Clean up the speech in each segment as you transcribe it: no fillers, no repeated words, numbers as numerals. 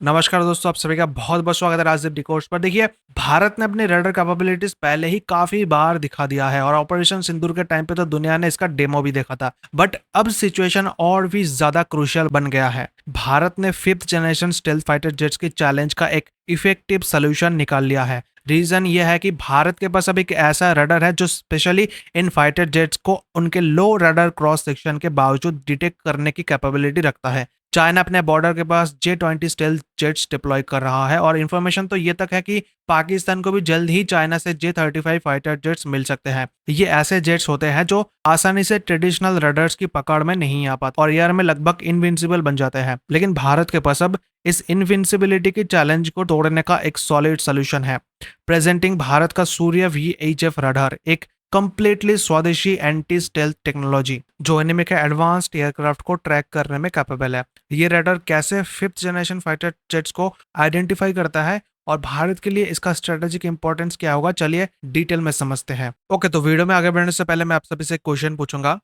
नमस्कार दोस्तों, आप सभी का बहुत बहुत स्वागत है राजदीप डिकोर्स पर। देखिए, भारत ने अपनी रडार कैपेबिलिटीज पहले ही काफी बार दिखा दिया है और ऑपरेशन सिंदूर के टाइम पे तो दुनिया ने इसका डेमो भी देखा था। बट अब सिचुएशन और भी ज्यादा क्रूशियल बन गया है। भारत ने fifth generation stealth fighter jets की चैलेंज का एक इफेक्टिव सोल्यूशन निकाल लिया है। रीजन ये है कि भारत के पास अब एक ऐसा रडार है जो स्पेशली इन फाइटर जेट्स को उनके लो रडार क्रॉस सेक्शन के बावजूद डिटेक्ट करने की कैपेबिलिटी रखता है। चाइना अपने बॉर्डर के पास J-20 स्टेल्थ जेट्स डिप्लॉय कर रहा है और इन्फॉर्मेशन तो ये तक है कि पाकिस्तान को भी जल्द ही चाइना से J-35 फाइटर जेट्स मिल सकते हैं। ये ऐसे जेट्स होते हैं जो आसानी से ट्रेडिशनल रडार्स की पकड़ में नहीं आ पाते और एयर में लगभग इनविंसिबल बन जाते हैं। लेकिन भारत के पास अब इस इनविंसिबिलिटी की चैलेंज को तोड़ने का एक सॉलिड सोल्यूशन है। प्रेजेंटिंग भारत का सूर्य VHF रडार, एक कंप्लीटली स्वदेशी एंटी स्टेल्थ टेक्नोलॉजी जो एनिमी के एडवांस्ड एयरक्राफ्ट को ट्रैक करने में कैपेबल है। ये रडार कैसे फिफ्थ जनरेशन फाइटर जेट्स को आइडेंटिफाई करता है और भारत के लिए इसका स्ट्रेटेजिक इंपॉर्टेंस क्या होगा, चलिए डिटेल में समझते हैं। ओके, तो वीडियो में आगे बढ़ने से पहले मैं आप सभी से एक क्वेश्चन पूछूंगा।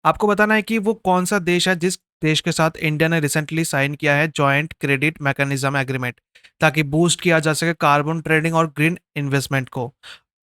आपको बताना है कि वो कौन सा देश है जिस देश के साथ इंडिया ने रिसेंटली साइन किया है जॉइंट क्रेडिट मैकेनिज्म एग्रीमेंट, ताकि बूस्ट किया जा सके कार्बन ट्रेडिंग और ग्रीन इन्वेस्टमेंट को।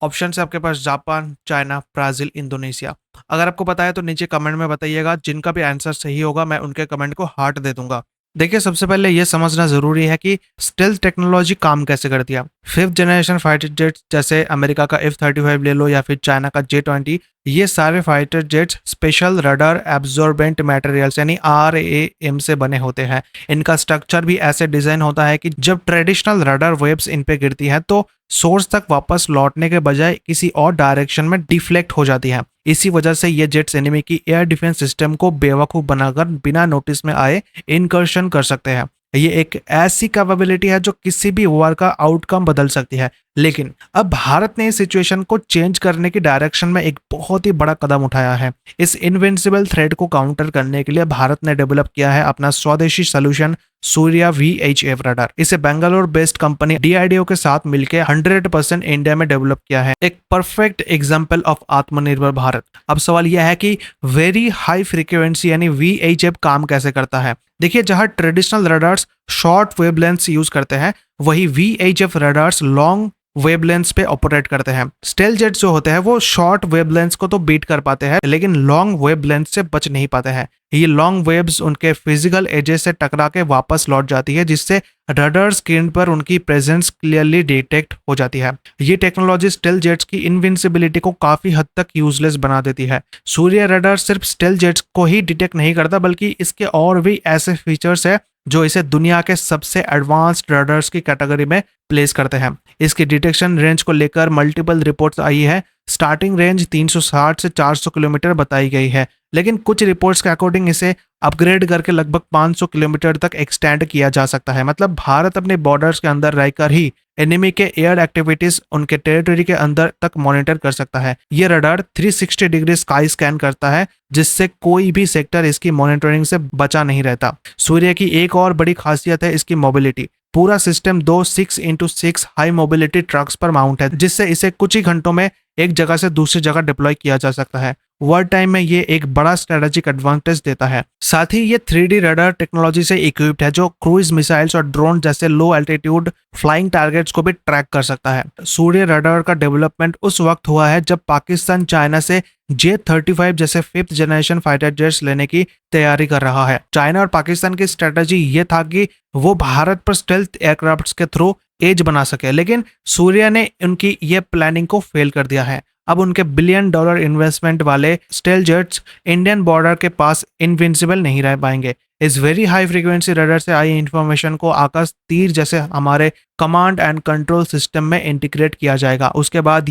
ऑप्शन है आपके पास जापान, चाइना, ब्राजील, इंडोनेशिया। अगर आपको पता है तो नीचे कमेंट में बताइएगा। जिनका भी आंसर सही होगा मैं उनके कमेंट को हार्ट दे दूंगा। देखिए, सबसे पहले यह समझना जरूरी है कि स्टेल्थ टेक्नोलॉजी काम कैसे करती है। फिफ्थ जनरेशन फाइटर जेट्स जैसे अमेरिका का F-35 ले लो या फिर चाइना का J-20, ये सारे fighter jets special radar absorbent materials यानी RAM से बने होते हैं। इनका स्ट्रक्चर भी ऐसे डिजाइन होता है कि जब ट्रेडिशनल रडार वेव्स इन पे गिरती है तो सोर्स तक वापस लौटने के बजाय किसी और डायरेक्शन में डिफ्लेक्ट हो जाती है। इसी वजह से ये जेट्स एनिमी की एयर डिफेंस सिस्टम को बेवकूफ बनाकर बिना नोटिस में आए इनकर्शन कर सकते हैं। ये एक ऐसी कैपेबिलिटी है जो किसी भी वॉर का आउटकम बदल सकती है। लेकिन अब भारत ने इस सिचुएशन को चेंज करने की डायरेक्शन में एक बहुत ही बड़ा कदम उठाया है। इस इनविंसिबल थ्रेट को काउंटर करने के लिए भारत ने डेवलप किया है अपना स्वदेशी सोल्यूशन सूर्या VHF रडार। इसे बेंगलोर बेस्ड कंपनी DRDO के साथ मिलकर 100% इंडिया में डेवलप किया है। एक परफेक्ट एग्जांपल ऑफ आत्मनिर्भर भारत। अब सवाल यह है कि वेरी हाई फ्रीक्वेंसी यानी VHF काम कैसे करता है। देखिए, जहां traditional radars short wavelengths use करते हैं, वही VHF रडार्स लॉन्ग वेवलेंथ्स पे ऑपरेट करते हैं। स्टेल जेट्स जो होते हैं वो शॉर्ट वेवलेंथ्स को तो बीट कर पाते हैं लेकिन लॉन्ग वेवलेंथ से बच नहीं पाते हैं। ये लॉन्ग वेव्स उनके फिजिकल एजेस से टकरा के वापस लौट जाती है, जिससे रडार स्क्रीन पर उनकी प्रेजेंस क्लियरली डिटेक्ट हो जाती है। ये टेक्नोलॉजी स्टेल जेट्स की इनविंसिबिलिटी को काफी हद तक यूजलेस बना देती है। सूर्य रडार सिर्फ स्टेल जेट्स को ही डिटेक्ट नहीं करता बल्कि इसके और भी ऐसे फीचर्स है जो इसे दुनिया के सबसे एडवांस्ड रडार्स की कैटेगरी में प्लेस करते हैं। इसकी डिटेक्शन रेंज को लेकर मल्टीपल रिपोर्ट्स आई है। स्टार्टिंग रेंज 360 से 400 किलोमीटर बताई गई है, लेकिन कुछ रिपोर्ट्स के अकॉर्डिंग इसे अपग्रेड करके लगभग 500 किलोमीटर तक एक्सटेंड किया जा सकता है। मतलब भारत अपने बॉर्डर्स के अंदर रहकर ही एनिमी के एयर एक्टिविटीज उनके टेरिटरी के अंदर तक मॉनिटर कर सकता है। ये रडार 360 डिग्री स्काई स्कैन करता है, जिससे कोई भी सेक्टर इसकी मॉनिटरिंग से बचा नहीं रहता। सूर्य की एक और बड़ी खासियत है इसकी मोबिलिटी। पूरा सिस्टम दो 6x6 हाई मोबिलिटी ट्रक्स पर माउंट है, जिससे इसे कुछ ही घंटों में एक जगह से दूसरी जगह डिप्लॉय किया जा सकता है। वॉर टाइम में ये एक बड़ा स्ट्रेटेजिक एडवांटेज देता है। साथ ही ये 3D रडार टेक्नोलॉजी से इक्विप्ड है जो क्रूइज मिसाइल्स और ड्रोन जैसे लो एल्टीट्यूड फ्लाइंग टारगेट्स को भी ट्रैक कर सकता है। सूर्य रडार का डेवलपमेंट उस वक्त हुआ है जब पाकिस्तान चाइना से J-35 जैसे फिफ्थ जनरेशन फाइटर जेट्स लेने की तैयारी कर रहा है। चाइना और पाकिस्तान की स्ट्रेटेजी ये था कि वो भारत पर स्टेल्थ एयरक्राफ्ट्स के थ्रू एज बना सके, लेकिन सूर्य ने उनकी ये प्लानिंग को फेल कर दिया है। अब उनके $1 बिलियन इन्वेस्टमेंट वाले स्टेल जेट्स इंडियन बॉर्डर के पास इनविंसिबल नहीं रह पाएंगे। इस वेरी हाई फ्रीक्वेंसी रडार से आई इंफॉर्मेशन को आकाश तीर जैसे हमारे कमांड एंड कंट्रोल सिस्टम में इंटीग्रेट किया जाएगा। उसके बाद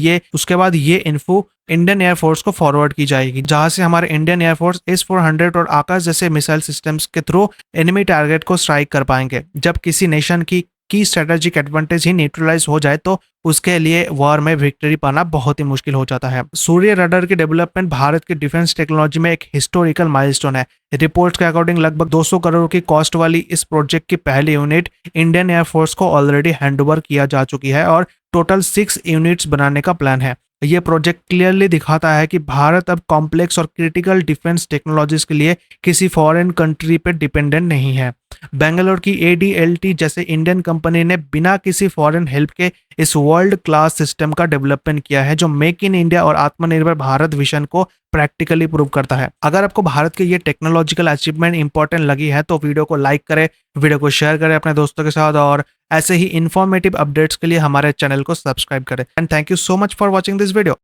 ये इन्फो इंडियन एयरफोर्स को फॉरवर्ड की जाएगी, जहां से हमारे इंडियन एयरफोर्स S-400 और आकाश जैसे मिसाइल सिस्टम्स के थ्रू एनिमी टारगेट को स्ट्राइक कर पाएंगे। जब किसी नेशन की स्ट्रेटेजिक एडवांटेज ही न्यूट्रलाइज हो जाए तो उसके लिए वॉर में विक्ट्री पाना बहुत ही मुश्किल हो जाता है। सूर्य रडार की डेवलपमेंट भारत की डिफेंस टेक्नोलॉजी में एक हिस्टोरिकल माइलस्टोन है। रिपोर्ट्स के अकॉर्डिंग लगभग 200 करोड़ की कॉस्ट वाली इस प्रोजेक्ट की पहली यूनिट इंडियन एयरफोर्स को ऑलरेडी हैंडओवर किया जा चुकी है और टोटल 6 यूनिट्स बनाने का प्लान है। ये प्रोजेक्ट क्लियरली दिखाता है कि भारत अब कॉम्प्लेक्स और क्रिटिकल डिफेंस टेक्नोलॉजीज के लिए किसी फॉरेन कंट्री पे डिपेंडेंट नहीं है। बेंगलोर की ADLT जैसे इंडियन कंपनी ने बिना किसी फॉरेन हेल्प के इस वर्ल्ड क्लास सिस्टम का डेवलपमेंट किया है, जो मेक इन इंडिया और आत्मनिर्भर भारत विजन को प्रैक्टिकली प्रूव करता है। अगर आपको भारत की ये टेक्नोलॉजिकल अचीवमेंट इंपॉर्टेंट लगी है तो वीडियो को लाइक करें, वीडियो को शेयर करें अपने दोस्तों के साथ, और ऐसे ही इंफॉर्मेटिव अपडेट्स के लिए हमारे चैनल को सब्सक्राइब करें। And thank you so much for watching this video.